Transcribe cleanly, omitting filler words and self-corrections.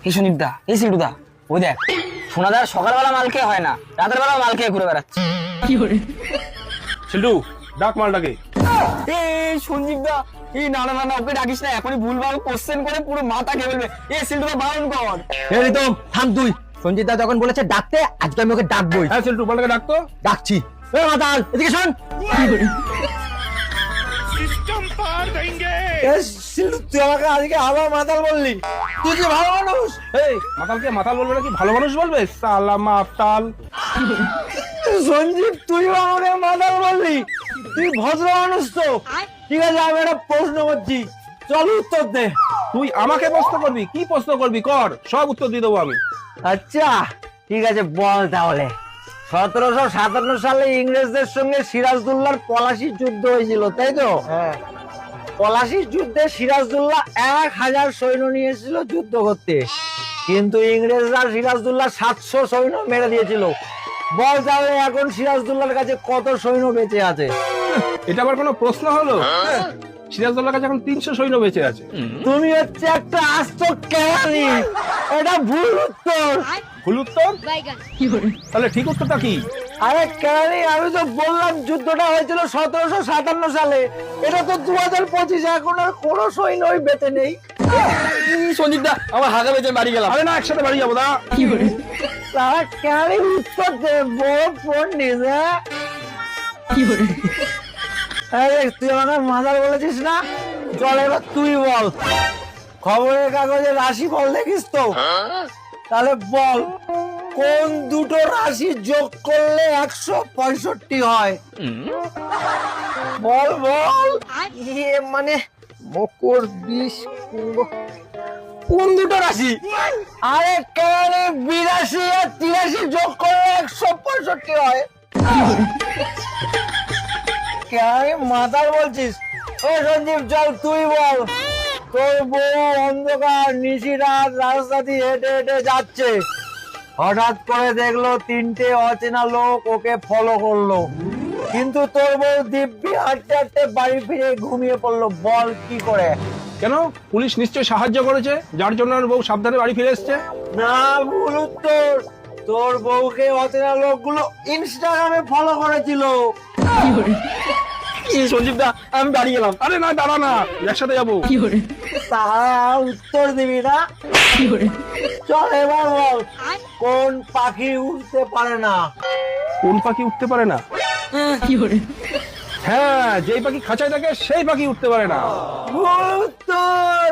এই সুনীপদা, এই সিলুদা, ওই দেখ সোনাদার সকালবেলা মাল খেয়ে হয় না, রাতের বেলা মাল খেয়ে ঘুরে বেড়াচ্ছে। সিল্টু ডাক মালটাকে। এই সঞ্জীবদা, এই না না না, ওকে ডাকিস না, এখনই ভুলভাল কোশ্চেন করে পুরো মাথা খেয়ে ফেলবে। এই সিলুদা বারণ কর। এই রিতম থাম তুই। সঞ্জিত দা যখন বলেছে ডাকতে, আজকে আমি ওকে ডাকবই। হ্যাঁ সিল্টু মালটাকে ডাকতো। ডাকছি। এই মাতাল এদিকে শোন। তুই আমাকে আজকে আবার মাতাল বললি? তুই কি ভালো মানুষ? এই মাতালকে মাতাল বলবে নাকি ভালো মানুষ বলবে? সালা মাতাল। সঞ্জীব তুই আমাকে মাতাল বললি? তুই ভদ্র মানুষ তো। ঠিক আছে আমি একটা প্রশ্ন করছি, চল উত্তর দে। তুই আমাকে প্রশ্ন করবি? কি প্রশ্ন করবি কর, সব উত্তর দিয়ে দেবো আমি। আচ্ছা ঠিক আছে বল তাহলে। 1757 সালে ইংরেজদের সঙ্গে সিরাজদৌল্লার পলাশির যুদ্ধ হয়েছিল, তাই তো? হ্যাঁ। পলাশির যুদ্ধে সিরাজদৌল্লা 1000 সৈন্য নিয়েছিল যুদ্ধ করতে, কিন্তু ইংরেজরা সিরাজদৌল্লা 700 সৈন্য মেরে দিয়েছিল। বল তাহলে এখন সিরাজদৌল্লার কাছে কত সৈন্য বেঁচে আছে? এটা আবার কোনো প্রশ্ন হলো? সিরাজদৌল্লার কাছে এখন 300 সৈন্য বেঁচে আছে। তুমি হচ্ছে একটা আস্ত কেরানি। এটা ভুল উত্তর। ভুল উত্তর? তাহলে ঠিক উত্তরটা কি? আরে কেরানি, আমি তো বললাম যুদ্ধটা হয়েছিল 1757 সালে। এটা তো 2025, এখন আর কোনো সৈন্যই বেঁচে নেই। সঞ্জীবদা, আমার হাতে বেঁচে বাড়ি গেলাম। আরে না, একসাথে বাড়ি যাবো। দা তারা কেরানি উত্তর দে, বড় ফোন নিছে। তুই আমাকে মাদার বলেছিস না? চল এবার তুই বল। খবরের কাগজে রাশি ফল দেখিস তো? তাহলে বল কোন দুটো রাশি যোগ করলে 165 হয়? বল বল। মানে মকর, বিষ, কুম্ভ, কোন দুটো রাশি? আরে কেন 82 আর 83 যোগ করলে 165 হয়। কেন মাথার বলছিস? ও সঞ্জীব চল তুই বল। তোর বউ অন্ধকার নিশিরাত রাস্তা দিয়ে হেঁটে হেঁটে যাচ্ছে, হঠাৎ করে দেখলো 3টে অচেনা লোক ওকে ফলো করলো, কিন্তু তোর বউ দিব্যি হাঁটতে হাঁটতে বাড়ি ফিরে ঘুমিয়ে পড়লো। বল কি করে? কেন? পুলিশ নিশ্চয়ই সাহায্য করেছে, যার জন্য ওর বউ সাবধানে বাড়ি ফিরে এসছে। না, ভুল উত্তর। তোর বউকে অচেনা লোকগুলো ইনস্টাগ্রামে ফলো করেছিল। সঞ্জীবদা, আমি বাড়ি গেলাম। আরে না, দাঁড়া না, একসাথে যাবো। তারা উত্তর দিবি না? চল এবার বল কোন পাখি উঠতে পারে না? কোন পাখি উঠতে পারে না? হ্যাঁ, যেই পাখি খাঁচায় থাকে সেই পাখি উঠতে পারে না। ভুল উত্তর।